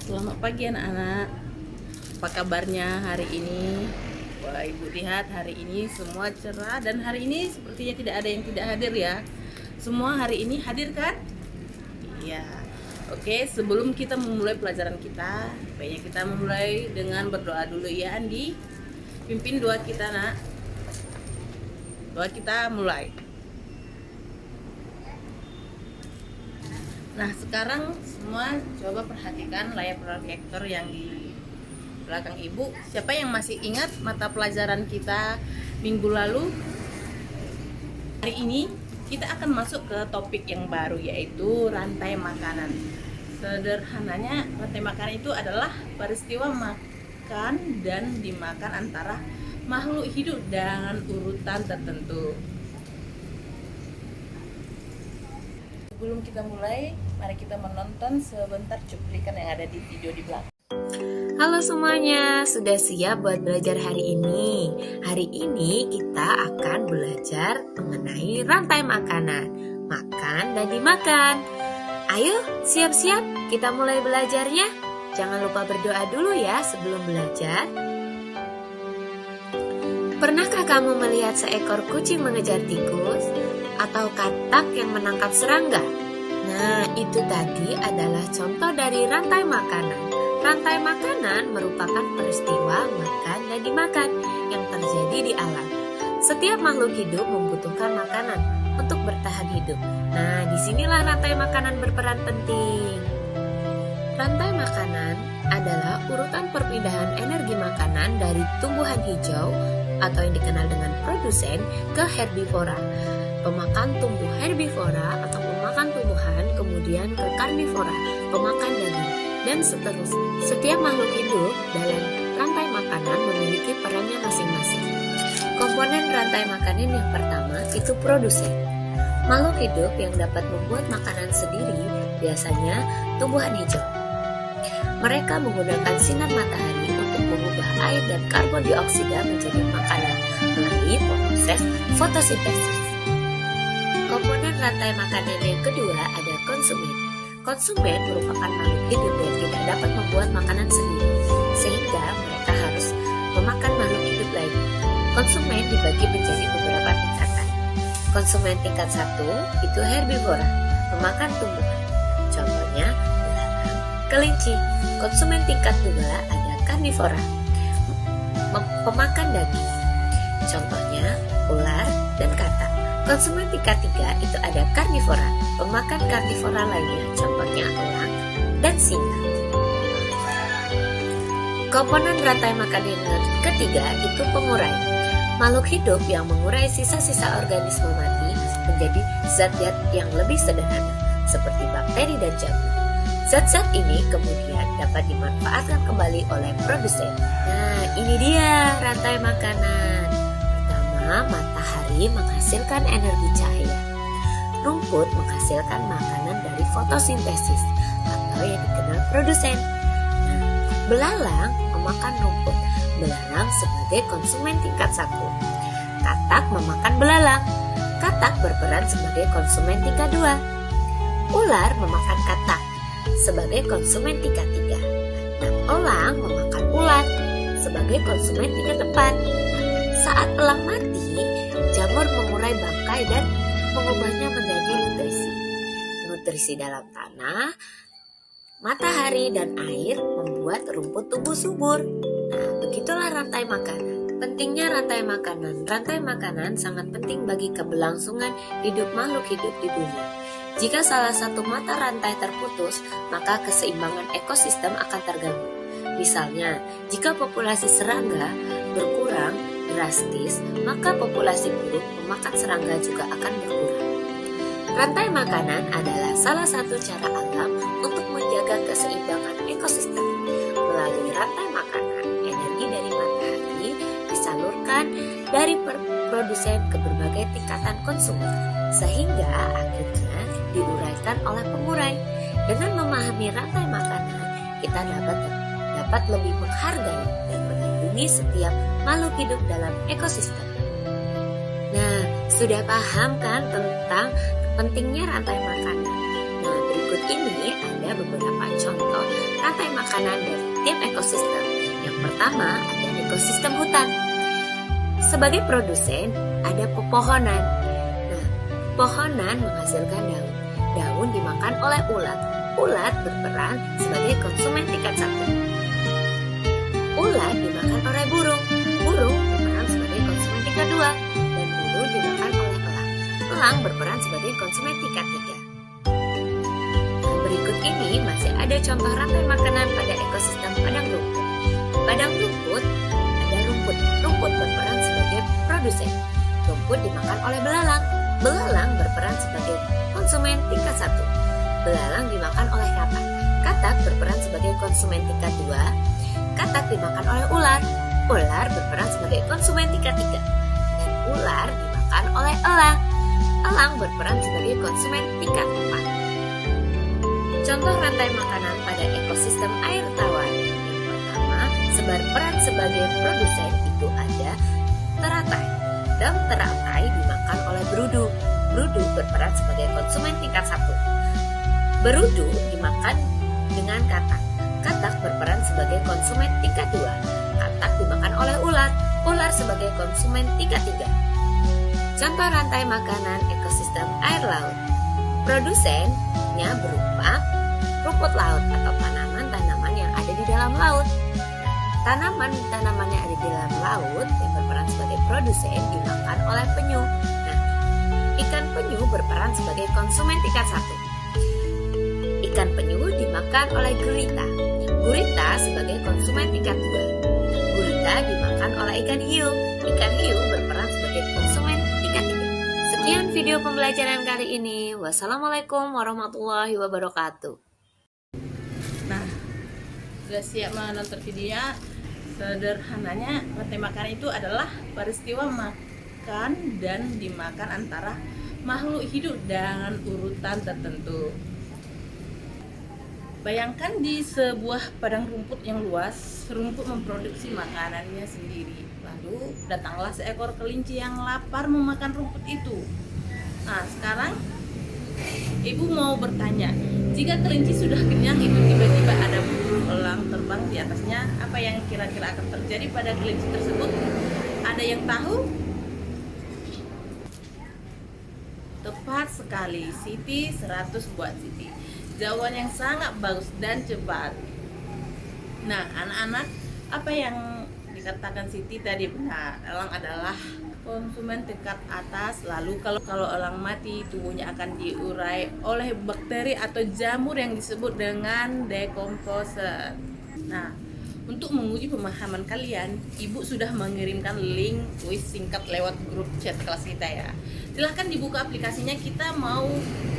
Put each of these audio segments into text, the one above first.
Selamat pagi anak-anak. Apa kabarnya hari ini? Wah, Ibu lihat hari ini semua cerah dan hari ini sepertinya tidak ada yang tidak hadir ya. Semua hari ini hadir kan? Iya. Oke, sebelum kita memulai pelajaran kita, baiknya kita memulai dengan berdoa dulu ya Andi. Pimpin doa kita, Nak. Doa kita mulai. Nah, sekarang semua coba perhatikan layar proyektor yang di belakang Ibu. Siapa yang masih ingat mata pelajaran kita minggu lalu? Hari ini kita akan masuk ke topik yang baru, yaitu rantai makanan. Sederhananya, rantai makanan itu adalah peristiwa makan dan dimakan antara makhluk hidup dengan urutan tertentu. Sebelum kita mulai, mari kita menonton sebentar cuplikan yang ada di video di belakang. Halo semuanya, sudah siap buat belajar hari ini? Hari ini kita akan belajar mengenai rantai makanan, makan dan dimakan. Ayo, siap-siap, kita mulai belajarnya. Jangan lupa berdoa dulu ya sebelum belajar. Pernahkah kamu melihat seekor kucing mengejar tikus? Atau katak yang menangkap serangga? Nah, itu tadi adalah contoh dari rantai makanan. Rantai makanan merupakan peristiwa makan dan dimakan yang terjadi di alam. Setiap makhluk hidup membutuhkan makanan untuk bertahan hidup. Nah, disinilah rantai makanan berperan penting. Rantai makanan adalah urutan perpindahan energi makanan dari tumbuhan hijau atau yang dikenal dengan produsen ke herbivora. Pemakan tumbuh herbivora atau pemakan tumbuhan, kemudian ke karnivora, pemakan daging, dan seterusnya. Setiap makhluk hidup dalam rantai makanan memiliki perannya masing-masing. Komponen rantai makanan yang pertama itu produsen. Makhluk hidup yang dapat membuat makanan sendiri biasanya tumbuhan hijau. Mereka menggunakan sinar matahari untuk mengubah air dan karbon dioksida menjadi makanan melalui proses fotosintesis. Komponen rantai makanan yang kedua ada konsumen. Konsumen merupakan makhluk hidup yang tidak dapat membuat makanan sendiri, sehingga mereka harus memakan makhluk hidup lain. Konsumen dibagi menjadi beberapa tingkatan. Konsumen tingkat 1 itu herbivora, memakan tumbuhan. Contohnya belalang, kelinci. Konsumen tingkat 2 ada karnivora, pemakan daging. Contohnya ular dan katak. Konsumen tingkat 3 itu ada karnivora, pemakan karnivora lainnya, contohnya elang dan singa. Komponen rantai makanan yang ketiga itu pengurai. Makhluk hidup yang mengurai sisa-sisa organisme mati menjadi zat-zat yang lebih sederhana, seperti bakteri dan jamur. Zat-zat ini kemudian dapat dimanfaatkan kembali oleh produsen. Nah, ini dia rantai makanan. Matahari menghasilkan energi cahaya. Rumput menghasilkan makanan dari fotosintesis atau yang dikenal produsen. Nah, belalang memakan rumput. Belalang sebagai konsumen tingkat 1. Katak memakan belalang. Katak berperan sebagai konsumen tingkat 2. Ular memakan katak sebagai konsumen tingkat 3. Dan elang memakan ular sebagai konsumen tingkat 4. Saat elang mati, jamur mengurai bangkai dan mengubahnya menjadi nutrisi. Nutrisi dalam tanah, matahari, dan air membuat rumput tumbuh subur. Nah, begitulah rantai makanan. Pentingnya rantai makanan. Rantai makanan sangat penting bagi keberlangsungan hidup makhluk hidup di bumi. Jika salah satu mata rantai terputus, maka keseimbangan ekosistem akan terganggu. Misalnya, jika populasi serangga berkurang drastis, maka populasi burung pemakan serangga juga akan berkurang. Rantai makanan adalah salah satu cara alam untuk menjaga keseimbangan ekosistem. Melalui rantai makanan, energi dari matahari disalurkan dari produsen ke berbagai tingkatan konsumen, sehingga akhirnya diuraikan oleh pengurai. Dengan memahami rantai makanan, kita dapat lebih menghargai dan melindungi setiap makhluk hidup dalam ekosistem. Nah, sudah paham kan tentang pentingnya rantai makanan? Nah, berikut ini ada beberapa contoh rantai makanan dari tiap ekosistem. Yang pertama ada ekosistem hutan. Sebagai produsen ada pepohonan. Nah, pohonan menghasilkan daun. Daun dimakan oleh ulat. Ulat berperan sebagai konsumen tingkat 1. Ulat dimakan oleh burung. Burung berperan sebagai konsumen tingkat 2. Dan burung dimakan oleh elang. Elang berperan sebagai konsumen tingkat 3. Berikut ini masih ada contoh rantai makanan pada ekosistem padang rumput. Padang rumput ada rumput. Rumput berperan sebagai produsen. Rumput dimakan oleh belalang. Belalang berperan sebagai konsumen tingkat 1. Belalang dimakan oleh katak. Katak berperan sebagai konsumen tingkat 2. Katak dimakan oleh ular. Ular berperan sebagai konsumen tingkat 3. Dan ular dimakan oleh elang. Elang berperan sebagai konsumen tingkat 4. Contoh rantai makanan pada ekosistem air tawar. Yang pertama, berperan sebagai produsen itu ada teratai. Dan teratai dimakan oleh berudu. Berudu berperan sebagai konsumen tingkat 1. Berudu dimakan dengan katak. Katak berperan sebagai konsumen tingkat 2. Katak dimakan oleh ular. Ular sebagai konsumen tingkat 3. Contoh rantai makanan ekosistem air laut. Produsennya berupa rumput laut atau tanaman-tanaman yang ada di dalam laut. Tanaman-tanaman yang ada di dalam laut yang berperan sebagai produsen dimakan oleh penyu. Nah, ikan penyu berperan sebagai konsumen tingkat 1. Ikan penyu dimakan oleh gurita. Gurita sebagai konsumen tingkat 2. Gurita dimakan oleh ikan hiu. Ikan hiu berperan sebagai konsumen tingkat 3. Sekian video pembelajaran kali ini. Wassalamualaikum warahmatullahi wabarakatuh. Nah, sudah siap menonton video? Sederhananya, rantai makanan itu adalah peristiwa makan dan dimakan antara makhluk hidup dengan urutan tertentu. Bayangkan di sebuah padang rumput yang luas, rumput memproduksi makanannya sendiri. Lalu datanglah seekor kelinci yang lapar memakan rumput itu. Nah, sekarang ibu mau bertanya, jika kelinci sudah kenyang itu tiba-tiba ada burung elang terbang di atasnya, apa yang kira-kira akan terjadi pada kelinci tersebut? Ada yang tahu? Tepat sekali, Siti 100 buat Siti. Jawaban yang sangat bagus dan cepat. Nah, anak-anak, apa yang dikatakan Siti tadi benar. Elang adalah konsumen tingkat atas. Lalu kalau elang mati, tubuhnya akan diurai oleh bakteri atau jamur yang disebut dengan dekomposer. Nah, untuk menguji pemahaman kalian, ibu sudah mengirimkan link kuis singkat lewat grup chat kelas kita ya. Silahkan dibuka aplikasinya, kita mau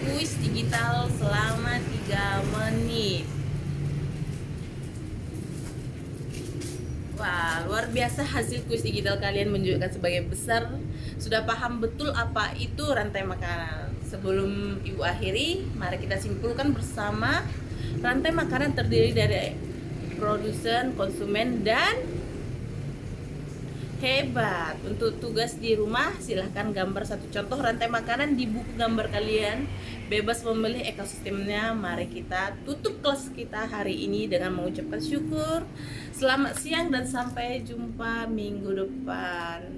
kuis digital selama 3 menit. Wah, luar biasa hasil kuis digital kalian menunjukkan sebagai besar sudah paham betul apa itu rantai makanan. Sebelum ibu akhiri, mari kita simpulkan bersama. Rantai makanan terdiri dari produsen, konsumen, dan hebat. Untuk tugas di rumah, silahkan gambar satu contoh rantai makanan di buku gambar kalian. Bebas memilih ekosistemnya. Mari kita tutup kelas kita hari ini dengan mengucapkan syukur. Selamat siang dan sampai jumpa minggu depan.